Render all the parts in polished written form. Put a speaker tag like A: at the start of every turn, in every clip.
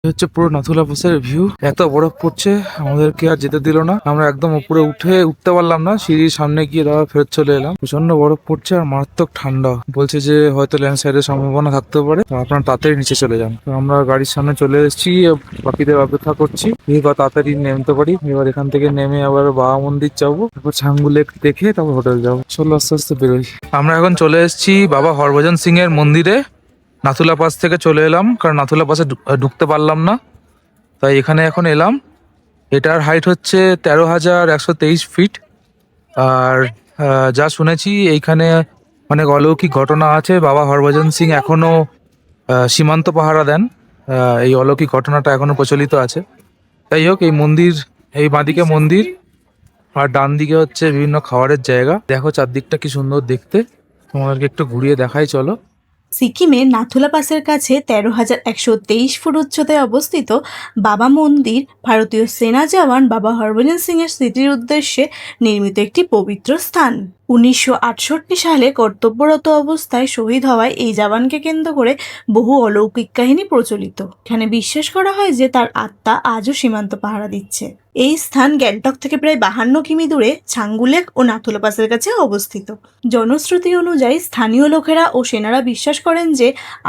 A: হচ্ছে পুরো নাথুলা পাসের ভিউ। এত বরফ পড়ছে, আমাদেরকে আর যেতে দিল না। আমরা একদম উপরে উঠতে পারলাম না, সিঁড়ির সামনে গিয়ে দাঁড়া ফেরত চলে এলাম। প্রচন্ড বরফ পড়ছে আর মারাত্মক ঠান্ডা। বলছে যে হয়তো ল্যান্ডস্লাইডের সম্ভাবনা থাকতে পারে, তো আপনারা তাড়াতাড়ি নিচে চলে যান। তো আমরা গাড়ির সামনে চলে এসেছি, বাকিদের অপেক্ষা করছি এবার তাড়াতাড়ি নামতে পারি। এবার এখান থেকে নেমে আবার বাবা মন্দির যাবো, তারপর ছাঙ্গু লেক দেখে তারপর হোটেল যাবো। চলো আস্তে আস্তে বেরোই। আমরা এখন চলে এসেছি বাবা হরভজন সিং এর মন্দিরে। নাথুলা পাস থেকে চলে এলাম, কারণ নাথুলা পাসে ঢুকতে পারলাম না, তাই এখানে এখন এলাম। এটার হাইট হচ্ছে 13,123 ফিট। আর যা শুনেছি এইখানে অনেক অলৌকিক ঘটনা আছে। বাবা হরভজন সিং এখনো সীমান্ত পাহারা দেন। এই অলৌকিক ঘটনাটা এখনো প্রচলিত আছে। যাই হোক, এই মন্দির, এই বাঁদিকে মন্দির আর ডান দিকে হচ্ছে বিভিন্ন খাবারের জায়গা। দেখো চারদিকটা কি সুন্দর দেখতে, তোমাদেরকে একটু ঘুরিয়ে দেখাই চলো।
B: সিকিমের নাথুলা পাসের কাছে 13,123 ফুট উচ্চতায় অবস্থিত বাবা মন্দির ভারতীয় সেনা জওয়ান বাবা হরভজন সিং এর স্মৃতির উদ্দেশ্যে নির্মিত একটি পবিত্র স্থান। 1968 সালে কর্তব্যরত অবস্থায় শহীদ হওয়ায় এই জওয়ানকে কেন্দ্র করে বহু অলৌকিক কাহিনী প্রচলিত। এখানে বিশ্বাস করা হয় যে তার আত্মা আজও সীমান্ত পাহারা দিচ্ছে। এই স্থান গ্যাংটক থেকে প্রায় 52 কিমি দূরে ছাঙ্গু লেক ও নাথুলা পাসের কাছে অবস্থিত। জনশ্রুতি অনুযায়ী স্থানীয় লোকেরা ও সেনারা বিশ্বাস করেন যে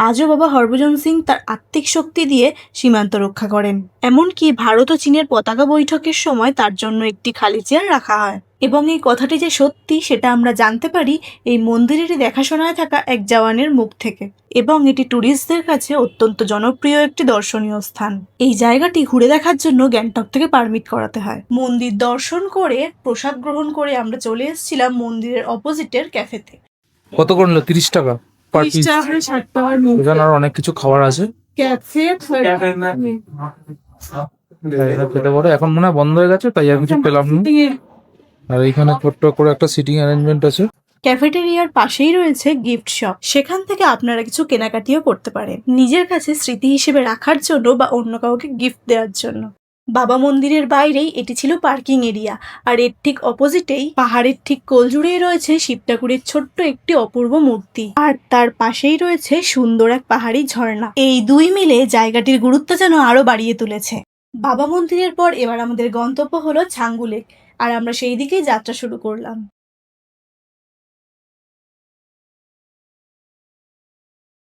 B: আজও বাবা হরভজন সিং তার আত্মিক শক্তি দিয়ে সীমান্ত রক্ষা করেন। এমনকি ভারত ও চীনের পতাকা বৈঠকের সময় তার জন্য একটি খালি চেয়ার রাখা হয়। এবং এই কথাটি যে সত্যি সেটা আমরা জানতে পারি এই মন্দিরেরই দেখাশোনায় থাকা এক জওয়ানের মুখ থেকে। এবং এটি ট্যুরিস্টদের কাছে অত্যন্ত জনপ্রিয় একটি দর্শনীয় স্থান। এই জায়গাটি ঘুরে দেখার জন্য গ্যাংটক থেকে পারমিট করাতে হয়। মন্দির দর্শন করে প্রসাদ গ্রহণ করে আমরা চলে এসেছিলাম মন্দিরের অপোজিটের ক্যাফেতে।
A: কত করে নিল? 30 টাকা পার পিস।
B: 60 টাকার
A: এখানে আরো অনেক কিছু খাবার আছে।
B: ক্যাফে
A: খেতে পারো, এখন মনে হয় বন্ধ হয়ে গেছে, তাই আর কিছু পেলাম না। আর এইখানে ছোট্ট করে একটা সিটিং অ্যারেঞ্জমেন্ট আছে।
B: ক্যাফেটেরিয়ার পাশেই রয়েছে গিফট শপ, সেখান থেকে আপনারা কিছু কেনাকাটিও করতে পারেন নিজের কাছে স্মৃতি হিসেবে রাখার জন্য বা অন্য কাউকে গিফট দেওয়ার জন্য। বাবা মন্দিরের বাইরেই এটি ছিল পার্কিং এরিয়া, আর এর ঠিক অপোজিটেই পাহাড়ের ঠিক কোল জুড়েই রয়েছে শিব ঠাকুরের ছোট্ট একটি অপূর্ব মূর্তি, আর তার পাশেই রয়েছে সুন্দর এক পাহাড়ি ঝর্ণা। এই দুই মিলে জায়গাটির গুরুত্ব যেন আরো বাড়িয়ে তুলেছে। বাবা মন্দিরের পর এবার আমাদের গন্তব্য হলো ছাঙ্গু লেক, আর আমরা সেই দিকেই যাত্রা শুরু করলাম।